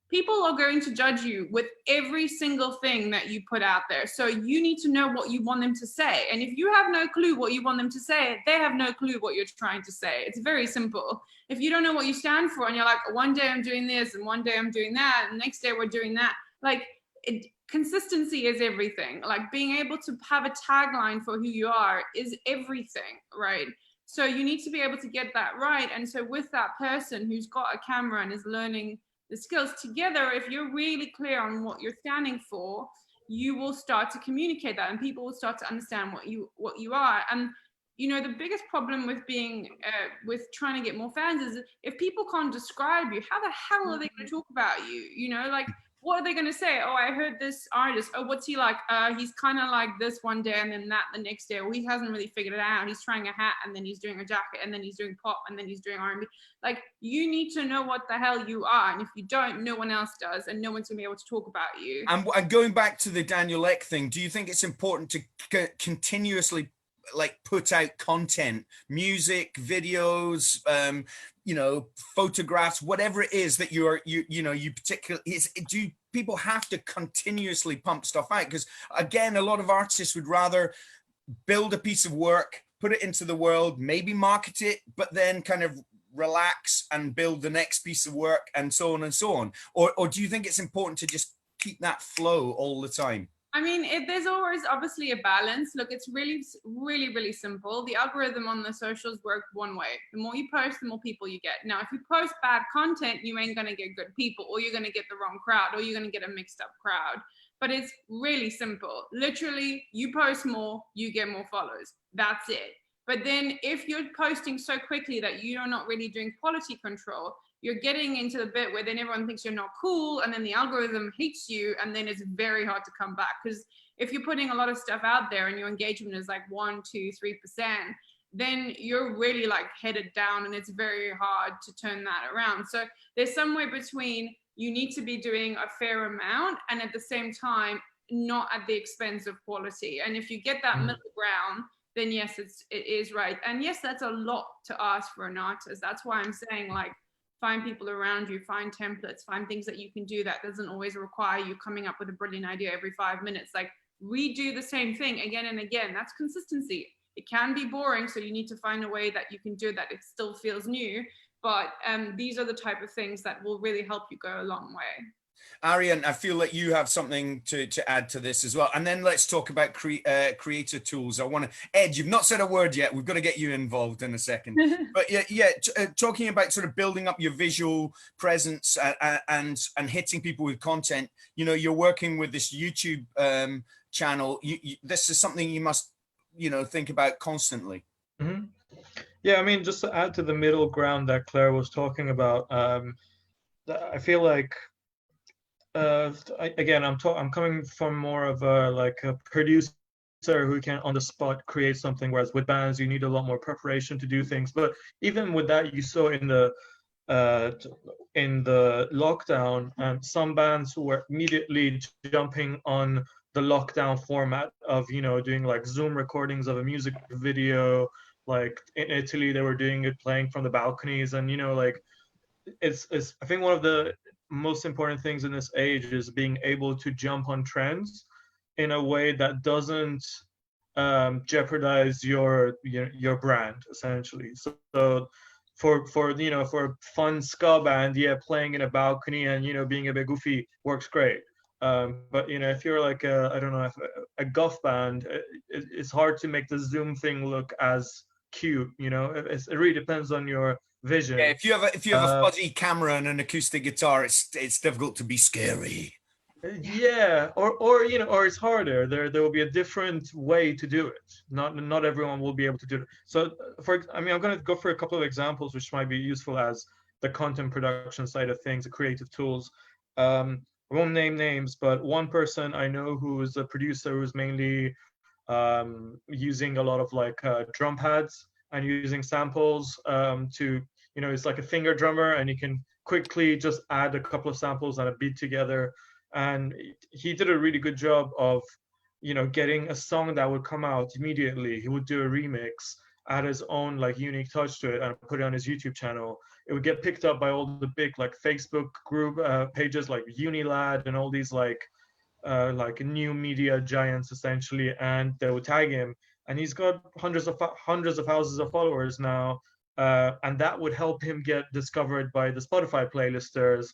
people are going to judge you with every single thing that you put out there. So you need to know what you want them to say. And if you have no clue what you want them to say, they have no clue what you're trying to say. It's very simple. If you don't know what you stand for and you're like, one day I'm doing this and one day I'm doing that and the next day we're doing that, like, consistency is everything. Like, being able to have a tagline for who you are is everything, right? So you need to be able to get that right. And so with that person who's got a camera and is learning the skills together, if you're really clear on what you're standing for, you will start to communicate that and people will start to understand what you are. And you know, the biggest problem with being with trying to get more fans is if people can't describe you, how the hell are they going to talk about you? You know, like, what are they going to say? Oh, I heard this artist. Oh, what's he like? He's kind of like this one day and then that the next day. Or he hasn't really figured it out. He's trying a hat and then he's doing a jacket and then he's doing pop and then he's doing R&B. Like, you need to know what the hell you are. And if you don't, no one else does. And no one's going to be able to talk about you. And going back to the Daniel Ek thing, do you think it's important to continuously like put out content, music, videos, you know, photographs, whatever it is that you particularly, do people have to continuously pump stuff out? Because again, a lot of artists would rather build a piece of work, put it into the world, maybe market it, but then kind of relax and build the next piece of work and so on and so on. Or do you think it's important to just keep that flow all the time? I mean, there's always obviously a balance. Look, it's really, really, really simple. The algorithm on the socials work one way. The more you post, the more people you get. Now, if you post bad content, you ain't going to get good people, or you're going to get the wrong crowd, or you're going to get a mixed up crowd. But it's really simple. Literally, you post more, you get more followers. That's it. But then if you're posting so quickly that you're not really doing quality control, you're getting into the bit where then everyone thinks you're not cool, and then the algorithm hates you, and then it's very hard to come back. Because if you're putting a lot of stuff out there and your engagement is like 1, 2, 3%, then you're really like headed down, and it's very hard to turn that around. So there's somewhere between, you need to be doing a fair amount and at the same time not at the expense of quality. And if you get that middle ground, then yes, it is right. And yes, that's a lot to ask for an artist. That's why I'm saying, like, find people around you, find templates, find things that you can do that doesn't always require you coming up with a brilliant idea every 5 minutes. Like, redo the same thing again and again. That's consistency. It can be boring, so you need to find a way that you can do that it still feels new. But these are the type of things that will really help you go a long way. Arian, I feel like you have something to add to this as well. And then let's talk about creator tools. I want to, Ed, you've not said a word yet. We've got to get you involved in a second. But talking about sort of building up your visual presence and hitting people with content. You know, you're working with this YouTube channel. This is something you must, you know, think about constantly. Mm-hmm. Yeah, I mean, just to add to the middle ground that Claire was talking about, I feel like, again, I'm coming from more of a producer who can on the spot create something, whereas with bands you need a lot more preparation to do things. But even with that, you saw in the lockdown, some bands who were immediately jumping on the lockdown format of, you know, doing like Zoom recordings of a music video. Like in Italy, they were doing it playing from the balconies, and you know, like it's I think one of the most important things in this age is being able to jump on trends in a way that doesn't jeopardize your brand essentially. So for you know, for a fun ska band, yeah, playing in a balcony and, you know, being a bit goofy works great. But, you know, if you're like a, I don't know, if a goth band, it's hard to make the Zoom thing look as cute. You know, it really depends on your vision. Yeah, if you have a fuzzy camera and an acoustic guitar, it's difficult to be scary. Yeah, or you know, or it's harder. There will be a different way to do it. Not everyone will be able to do it. So I mean, I'm going to go for a couple of examples which might be useful as the content production side of things, the creative tools. I won't name names, but one person I know who is a producer who's mainly using a lot of like drum pads and using samples to, you know, it's like a finger drummer, and you can quickly just add a couple of samples and a beat together. And he did a really good job of, you know, getting a song that would come out immediately. He would do a remix, add his own like unique touch to it, and put it on his YouTube channel. It would get picked up by all the big like Facebook group pages like Unilad and all these like new media giants essentially, and they would tag him, and he's got hundreds of thousands of followers now, and that would help him get discovered by the Spotify playlisters,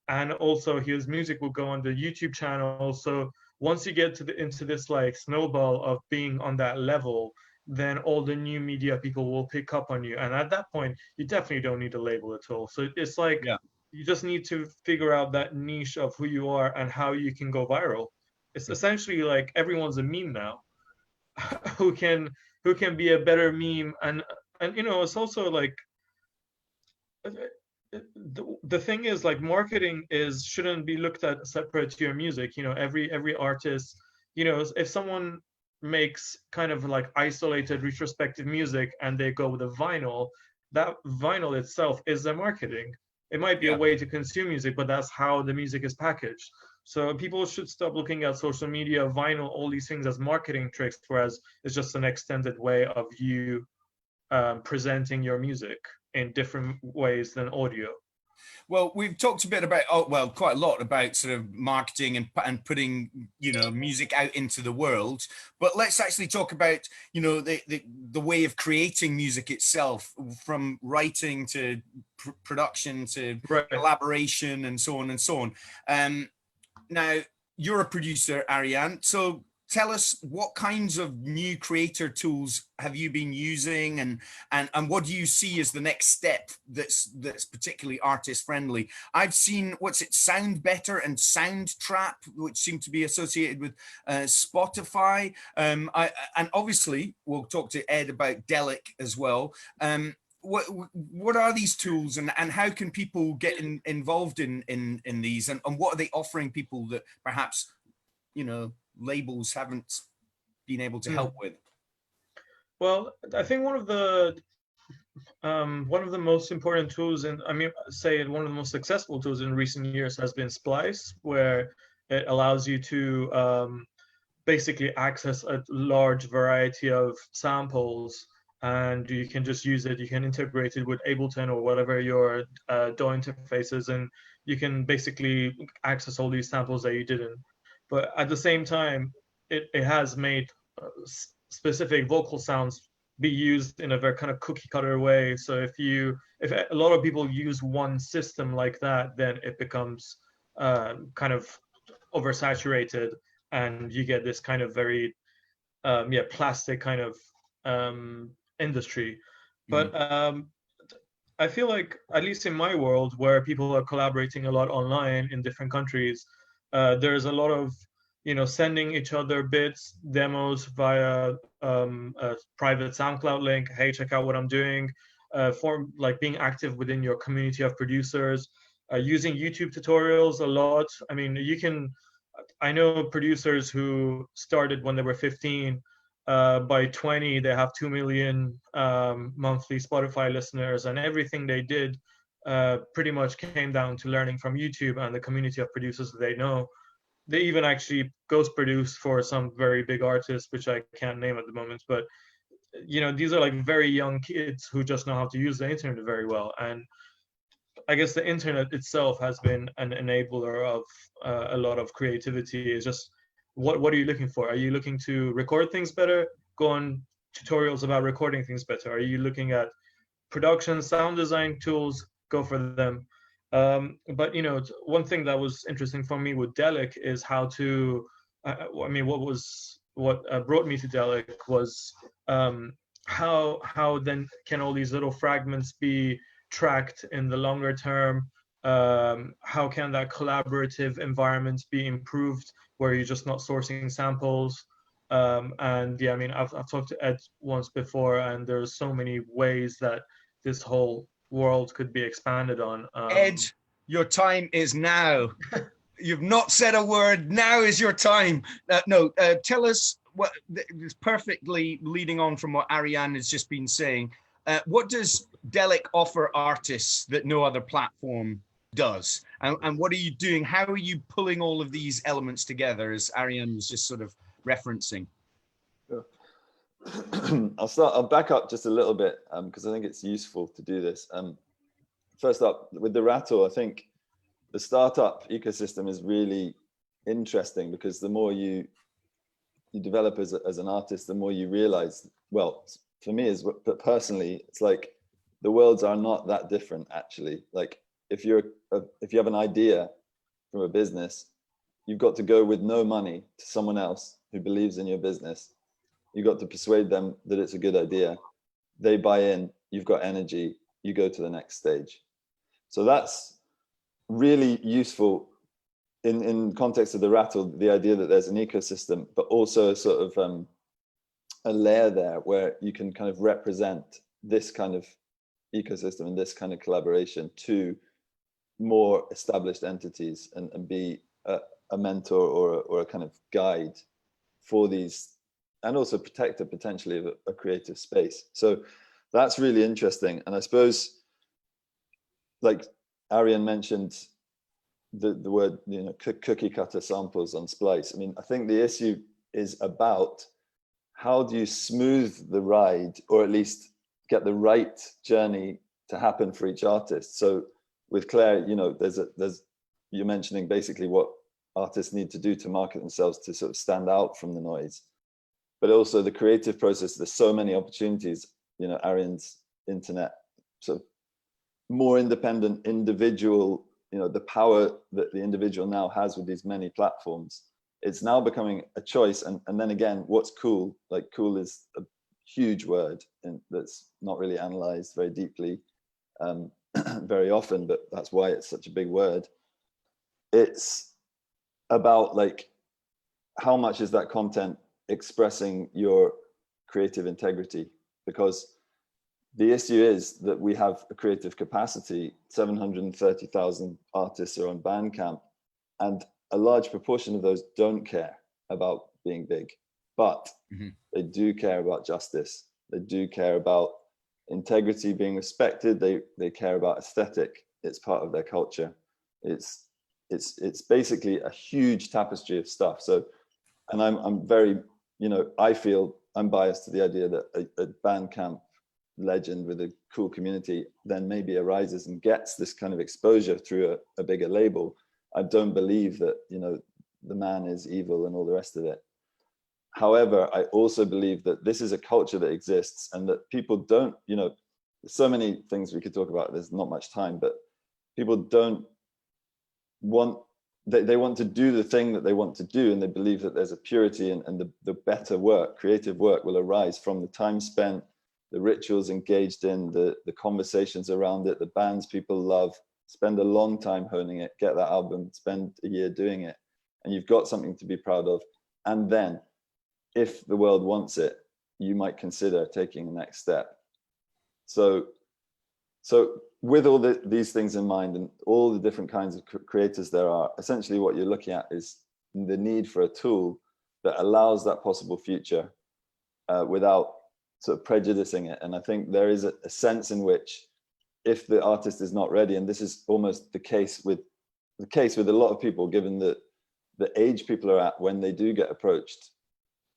and also his music will go on the YouTube channel. So once you get to into this like snowball of being on that level, then all the new media people will pick up on you, and at that point you definitely don't need a label at all. So it's like, yeah, you just need to figure out that niche of who you are and how you can go viral. It's essentially like everyone's a meme now. who can be a better meme, and you know, it's also like the thing is like marketing shouldn't be looked at separate to your music. You know, every artist, you know, if someone makes kind of like isolated retrospective music and they go with a vinyl, that vinyl itself is their marketing. It might be a way to consume music, but that's how the music is packaged. So people should stop looking at social media, vinyl, all these things as marketing tricks, whereas it's just an extended way of you presenting your music in different ways than audio. Well, we've talked a bit about, quite a lot about sort of marketing and putting, you know, music out into the world. But let's actually talk about, you know, the way of creating music itself, from writing to production to collaboration and so on and so on. Now, you're a producer, Ariane, so tell us, what kinds of new creator tools have you been using, and what do you see as the next step that's particularly artist friendly? I've seen, Sound Better and Soundtrap, which seem to be associated with Spotify. And obviously we'll talk to Ed about Delic as well. What are these tools, and how can people get involved in these, and what are they offering people that perhaps, you know, labels haven't been able to help with? Well, I think one of the most important tools, and I mean, say one of the most successful tools in recent years has been Splice, where it allows you to basically access a large variety of samples, and you can just use it. You can integrate it with Ableton or whatever your DAW interface is, and you can basically access all these samples that you didn't. But at the same time, it has made specific vocal sounds be used in a very kind of cookie cutter way. So if a lot of people use one system like that, then it becomes kind of oversaturated, and you get this kind of very plastic kind of industry. But I feel like, at least in my world, where people are collaborating a lot online in different countries, there's a lot of, you know, sending each other bits, demos via a private SoundCloud link. Hey, check out what I'm doing. For like being active within your community of producers, using YouTube tutorials a lot. I mean, I know producers who started when they were 15. By 20, they have 2 million monthly Spotify listeners, and everything they did pretty much came down to learning from YouTube and the community of producers that they know. They even actually ghost produce for some very big artists, which I can't name at the moment. But, you know, these are like very young kids who just know how to use the internet very well. And I guess the internet itself has been an enabler of a lot of creativity. It's just, what are you looking for? Are you looking to record things better? go on tutorials about recording things better? Are you looking at production, sound design tools? Go for them. But you know, one thing that was interesting for me with Delic is how to, I mean, what brought me to Delic was how then can all these little fragments be tracked in the longer term? How can that collaborative environment be improved where you're just not sourcing samples? And yeah, I mean, I've talked to Ed once before, and there's so many ways that this whole world could be expanded on. Ed, your time is now. You've not said a word. Now is your time. Tell us what is perfectly leading on from what Ariane has just been saying. What does Delic offer artists that no other platform does? And what are you doing? How are you pulling all of these elements together, as Ariane was just sort of referencing? I'll back up just a little bit because I think it's useful to do this. First up, with the Rattle, I think the startup ecosystem is really interesting because the more you develop as an artist, the more you realize, well, for me, but personally, it's like the worlds are not that different, actually. Like if you have an idea from a business, you've got to go with no money to someone else who believes in your business. You've got to persuade them that it's a good idea. They buy in, you've got energy, you go to the next stage. So that's really useful in context of the Rattle, the idea that there's an ecosystem, but also a sort of a layer there where you can kind of represent this kind of ecosystem and this kind of collaboration to more established entities and be a mentor or a kind of guide for these, and also protector potentially of a creative space. So that's really interesting. And I suppose, like Ariane mentioned, the word, you know, cookie cutter samples on Splice. I mean, I think the issue is about how do you smooth the ride, or at least get the right journey to happen for each artist. So with Claire, you know, you're mentioning basically what artists need to do to market themselves to sort of stand out from the noise, but also the creative process. There's so many opportunities, you know, Ariane's internet, sort of more independent individual, you know, the power that the individual now has with these many platforms. It's now becoming a choice. And then again, what's cool? Like, cool is a huge word and that's not really analyzed very deeply very often, but that's why it's such a big word. It's about like, how much is that content expressing your creative integrity? Because the issue is that we have a creative capacity. 730,000 artists are on Bandcamp, and a large proportion of those don't care about being big, but they do care about justice. They do care about integrity being respected. They care about aesthetic. It's part of their culture. It's basically a huge tapestry of stuff. So, and I'm very, you know, I feel I'm biased to the idea that a Bandcamp legend with a cool community then maybe arises and gets this kind of exposure through a bigger label. I don't believe that, you know, the man is evil and all the rest of it. However, I also believe that this is a culture that exists and that people don't, you know, there's so many things we could talk about. There's not much time, but people don't want, they want to do the thing that they want to do, and they believe that there's a purity and the better work, creative work will arise from the time spent, the rituals engaged in, the conversations around it, the bands people love, spend a long time honing it, get that album, spend a year doing it, and you've got something to be proud of. And then if the world wants it, you might consider taking the next step. So with all these things in mind and all the different kinds of creators there are, essentially what you're looking at is the need for a tool that allows that possible future without sort of prejudicing it. And I think there is a sense in which, if the artist is not ready, and this is almost the case with a lot of people, given the age people are at when they do get approached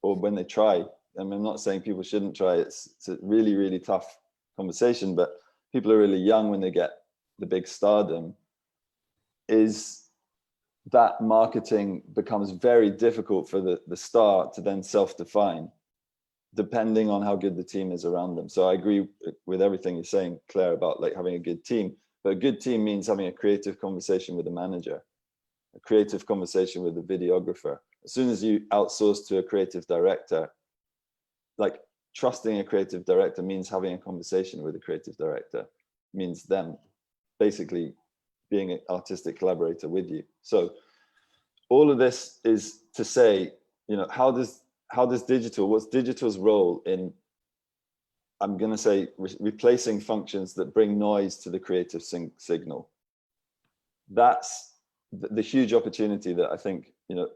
or when they try. I mean, I'm not saying people shouldn't try. It's a really, really tough conversation, but people are really young when they get the big stardom, is that marketing becomes very difficult for the star to then self-define. depending on how good the team is around them. So I agree with everything you're saying, Claire, about like having a good team. But a good team means having a creative conversation with a manager, a creative conversation with a videographer. As soon as you outsource to a creative director, like trusting a creative director means having a conversation with a creative director, means them basically being an artistic collaborator with you. So all of this is to say, you know, how does digital, what's digital's role in, I'm going to say, replacing functions that bring noise to the creative signal? That's the huge opportunity that I think, you know,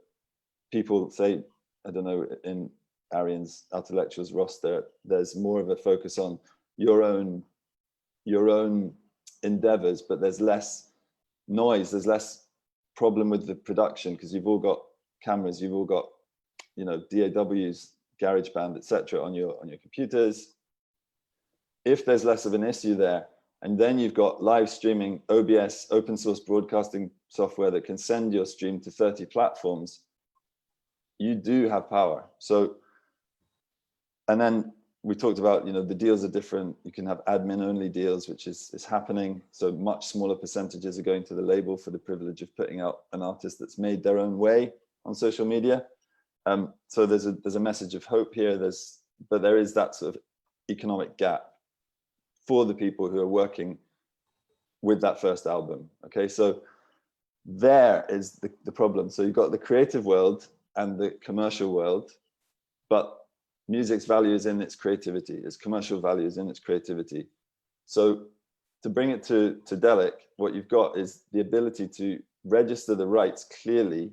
people say, I don't know, in Arian's Intellectuals roster, there's more of a focus on your own endeavors, but there's less noise, there's less problem with the production, because you've all got cameras, you've all got, you know, DAWs, GarageBand, etc. on your computers. If there's less of an issue there, and then you've got live streaming, OBS, open source broadcasting software that can send your stream to 30 platforms, you do have power. So, and then we talked about, you know, the deals are different. You can have admin only deals, which is happening. So much smaller percentages are going to the label for the privilege of putting out an artist that's made their own way on social media. So there's a message of hope here. But there is that sort of economic gap for the people who are working with that first album. Okay, so there is the problem. So you've got the creative world and the commercial world, but music's value is in its creativity, its commercial value is in its creativity. So to bring it to Delic, what you've got is the ability to register the rights clearly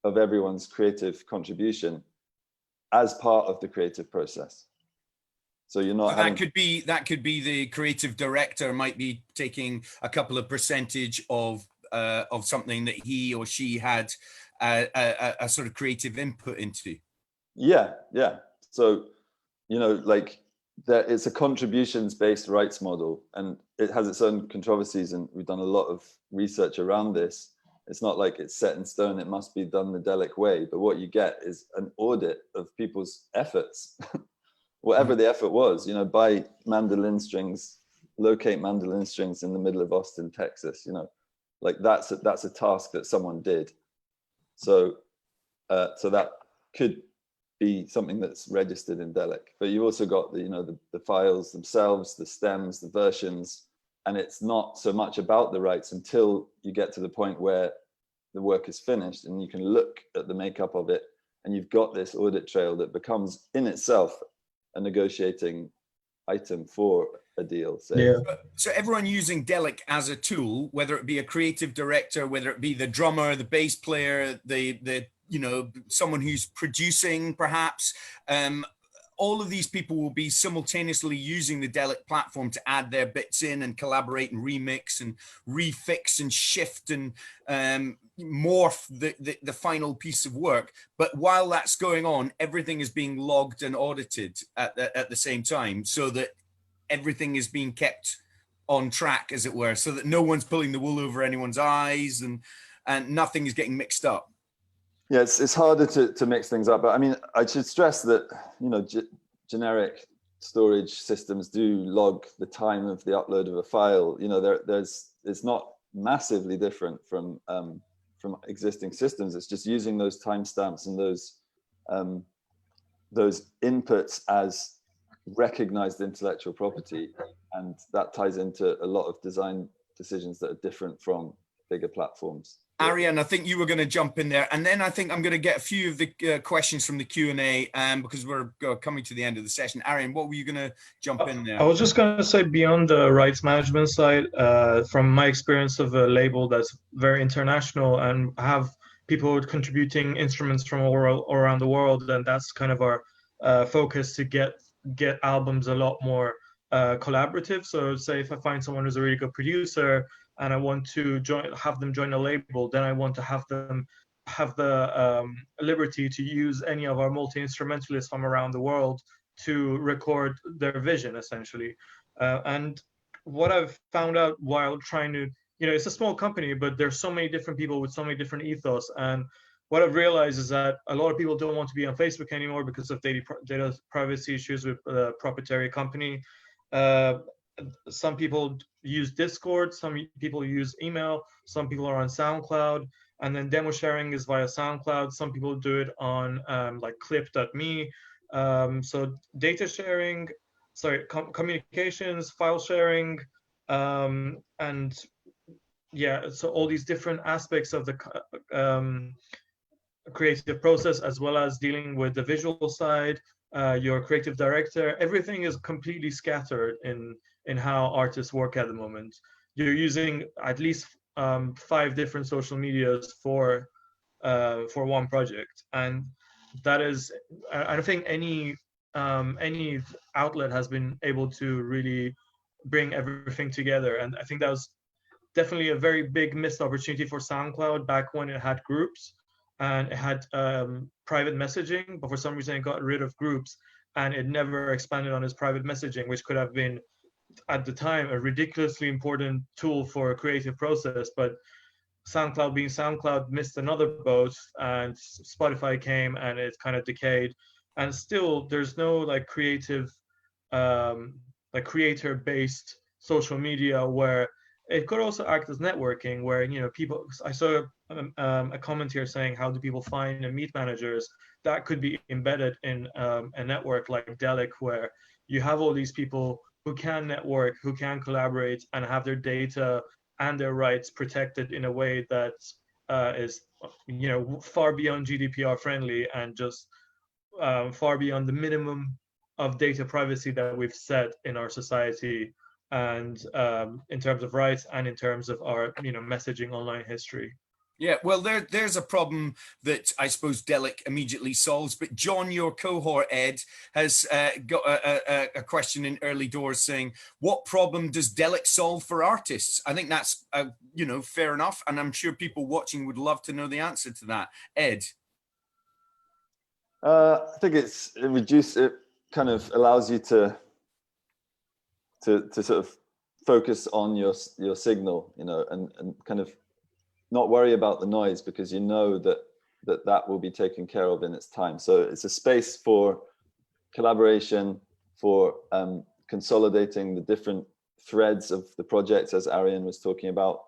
of everyone's creative contribution as part of the creative process. So you're not that could be the creative director might be taking a couple of percentage of something that he or she had a sort of creative input into. Yeah. So, you know, like it's a contributions-based rights model, and it has its own controversies, and we've done a lot of research around this. It's not like it's set in stone, it must be done the Delic way, but what you get is an audit of people's efforts, whatever the effort was, you know, buy mandolin strings, locate mandolin strings in the middle of Austin, Texas, you know, like that's a task that someone did. So, so that could be something that's registered in Delic, but you've also got the, you know, the files themselves, the stems, the versions, and it's not so much about the rights until you get to the point where the work is finished and you can look at the makeup of it, and you've got this audit trail that becomes in itself a negotiating item for a deal. So, yeah. So everyone using Delic as a tool, whether it be a creative director, whether it be the drummer, the bass player, the you know, someone who's producing perhaps, all of these people will be simultaneously using the Delic platform to add their bits in and collaborate and remix and refix and shift and morph the final piece of work. But while that's going on, everything is being logged and audited at the same time, so that everything is being kept on track, as it were, so that no one's pulling the wool over anyone's eyes and nothing is getting mixed up. Yeah, it's harder to mix things up, but I mean, I should stress that, you know, generic storage systems do log the time of the upload of a file. You know, it's not massively different from existing systems. It's just using those timestamps and those inputs as recognized intellectual property, and that ties into a lot of design decisions that are different from bigger platforms. Arian, I think you were going to jump in there, and then I think I'm going to get a few of the questions from the Q&A because we're coming to the end of the session. Arian, what were you going to jump in there? I was just going to say, beyond the rights management side, from my experience of a label that's very international and have people contributing instruments from all around the world, and that's kind of our focus, to get albums a lot more collaborative. So say if I find someone who's a really good producer and I want to have them join a label, then I want to have them have the liberty to use any of our multi-instrumentalists from around the world to record their vision, essentially. And what I've found out while trying to, you know, it's a small company, but there's so many different people with so many different ethos, and what I've realized is that a lot of people don't want to be on Facebook anymore because of data privacy issues with the proprietary company. Some people use Discord, some people use email, some people are on SoundCloud, and then demo sharing is via SoundCloud. Some people do it on like clip.me. So data sharing, communications, file sharing, and yeah, so all these different aspects of the creative process, as well as dealing with the visual side, your creative director, everything is completely scattered in how artists work at the moment. You're using at least 5 different social medias for one project, and that is, I don't think any outlet has been able to really bring everything together. And I think that was definitely a very big missed opportunity for SoundCloud back when it had groups and it had private messaging, but for some reason it got rid of groups and it never expanded on its private messaging, which could have been at the time a ridiculously important tool for a creative process. But SoundCloud being SoundCloud missed another boat, and Spotify came and it kind of decayed. And still there's no like creative like creator-based social media where it could also act as networking, where, you know, people, I saw a comment here saying, how do people find and meet managers? That could be embedded in a network like Delic, where you have all these people who can network, who can collaborate, and have their data and their rights protected in a way that is, you know, far beyond GDPR friendly and just far beyond the minimum of data privacy that we've set in our society, and in terms of rights and in terms of our, you know, messaging online history. Yeah, well, there's a problem that I suppose Delic immediately solves. But John, your cohort, Ed, has got a question in early doors saying, what problem does Delic solve for artists? I think that's, you know, fair enough. And I'm sure people watching would love to know the answer to that. Ed? I think it kind of allows you to sort of focus on your signal, you know, and kind of not worry about the noise, because you know that will be taken care of in its time. So it's a space for collaboration, for consolidating the different threads of the project, as Arian was talking about.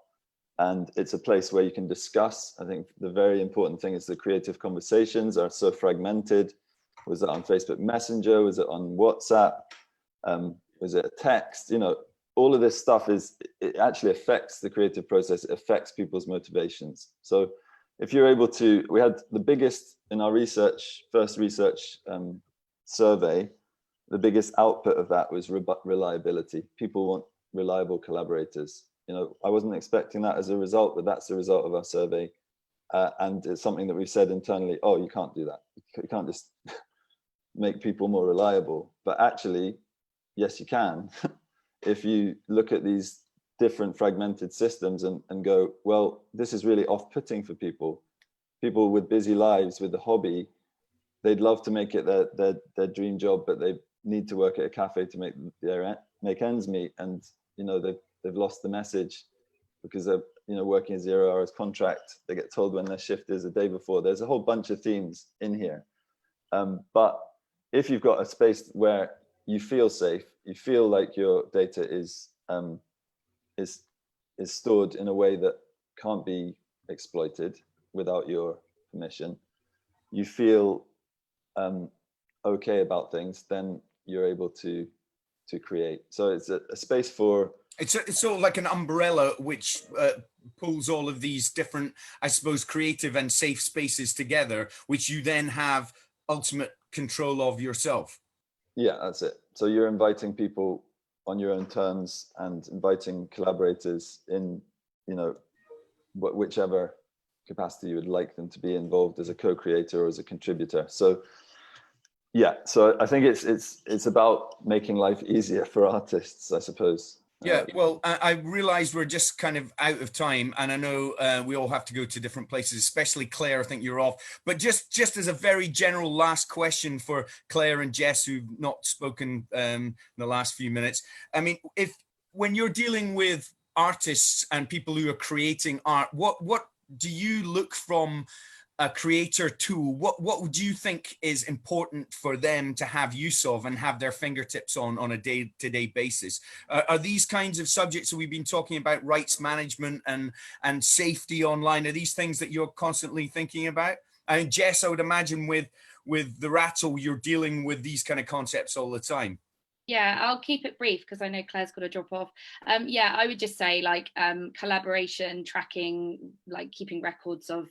And it's a place where you can discuss. I think the very important thing is the creative conversations are so fragmented. Was it on Facebook Messenger? Was it on WhatsApp? Was it a text? You know, all of this stuff it actually affects the creative process. It affects people's motivations. So if you're able to, we had the biggest in our first research survey, the biggest output of that was reliability. People want reliable collaborators. You know, I wasn't expecting that as a result, but that's the result of our survey. And it's something that we've said internally, oh, you can't do that. You can't just make people more reliable. But actually, yes, you can. If you look at these different fragmented systems and go, well, this is really off-putting for people. People with busy lives, with a hobby, they'd love to make it their dream job, but they need to work at a cafe to make ends meet. And, you know, they've lost the message because they're, you know, working a 0 hours contract. They get told when their shift is the day before. There's a whole bunch of themes in here. But if you've got a space where you feel safe, you feel like your data is stored in a way that can't be exploited without your permission, you feel okay about things, then you're able to create. So it's a space for, it's sort of like an umbrella which pulls all of these different, I suppose, creative and safe spaces together, which you then have ultimate control of yourself. Yeah, that's it. So you're inviting people on your own terms and inviting collaborators in, you know, whichever capacity you would like them to be involved as a co-creator or as a contributor. So yeah, so I think it's about making life easier for artists, I suppose. Yeah, well, I realize we're just kind of out of time, and I know we all have to go to different places, especially Claire, I think you're off. But just as a very general last question for Claire and Jess, who've not spoken in the last few minutes. I mean, when you're dealing with artists and people who are creating art, what do you look from a creator tool, what would you think is important for them to have use of and have their fingertips on a day-to-day basis? Are these kinds of subjects that we've been talking about, rights management and safety online, are these things that you're constantly thinking about? I mean, Jess, I would imagine with the Rattle, you're dealing with these kind of concepts all the time. Yeah, I'll keep it brief because I know Claire's got to drop off. Yeah, I would just say like collaboration, tracking, like keeping records of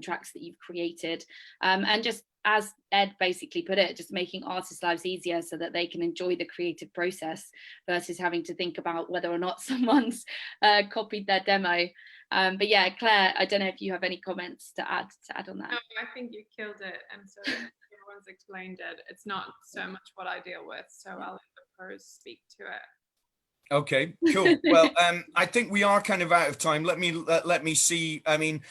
tracks that you've created, and just as Ed basically put it, just making artists' lives easier so that they can enjoy the creative process versus having to think about whether or not someone's copied their demo. But yeah, Claire, I don't know if you have any comments to add on that. No, I think you killed it, and so everyone's explained it. It's not so much what I deal with, so I'll let the pros speak to it. Okay, cool. Well, I think we are kind of out of time. Let me see. I mean,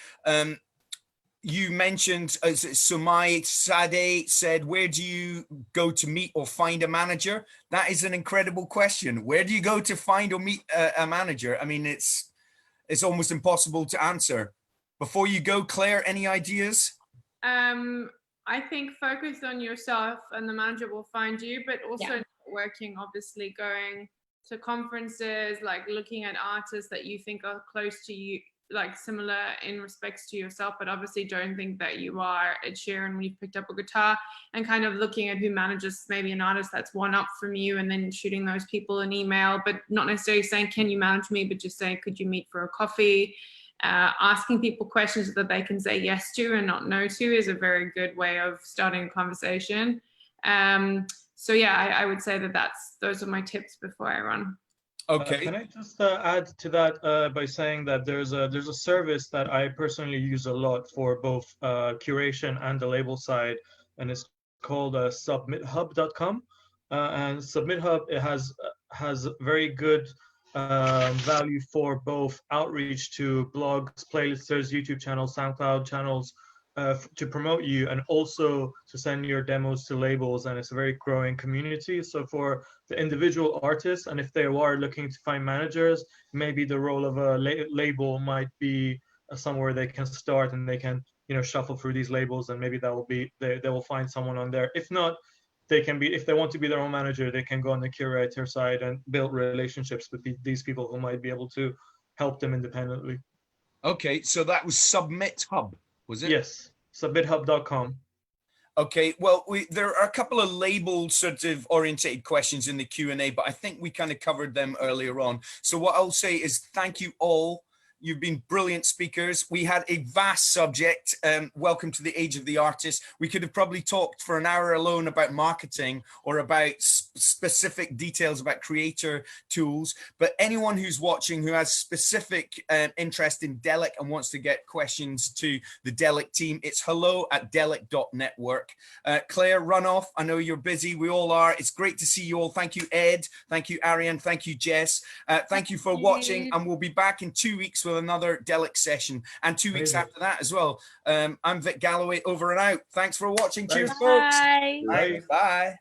you mentioned, Sumai Sade said, where do you go to meet or find a manager? That is an incredible question. Where do you go to find or meet a manager? I mean, it's almost impossible to answer. Before you go, Claire, any ideas? I think focus on yourself and the manager will find you, but also networking, obviously going to conferences, like looking at artists that you think are close to you, like similar in respects to yourself, but obviously don't think that you are Ed Sheeran when you've picked up a guitar, and kind of looking at who manages maybe an artist that's one up from you, and then shooting those people an email, but not necessarily saying, can you manage me, but just saying, could you meet for a coffee? Asking people questions that they can say yes to and not no to is a very good way of starting a conversation. So yeah, I would say that those are my tips before I run. Okay. Can I just add to that by saying that there's a service that I personally use a lot for both curation and the label side, and it's called submithub.com. And SubmitHub, it has very good value for both outreach to blogs, playlists, YouTube channels, SoundCloud channels, to promote you, and also to send your demos to labels, and it's a very growing community. So for the individual artists, and if they are looking to find managers, maybe the role of a label might be somewhere they can start, and they can, you know, shuffle through these labels, and maybe that will be they will find someone on there. If not, they can be, if they want to be their own manager, they can go on the curator side and build relationships with these people who might be able to help them independently. Okay, so that was Submit Hub, was it? Yes, submithub.com. Okay, well, there are a couple of label sort of orientated questions in the Q&A, but I think we kind of covered them earlier on. So what I'll say is thank you all. You've been brilliant speakers. We had a vast subject. Welcome to the age of the artist. We could have probably talked for an hour alone about marketing or about specific details about creator tools. But anyone who's watching who has specific interest in Delic and wants to get questions to the Delic team, it's hello@delic.network. Claire, run off. I know you're busy. We all are. It's great to see you all. Thank you, Ed. Thank you, Ariane. Thank you, Jess. Thank you for watching. And we'll be back in 2 weeks with another Delic session, and 2 weeks after that as well. I'm Vic Galloway, over and out. Thanks for watching. Cheers, folks. Bye. Bye. Bye.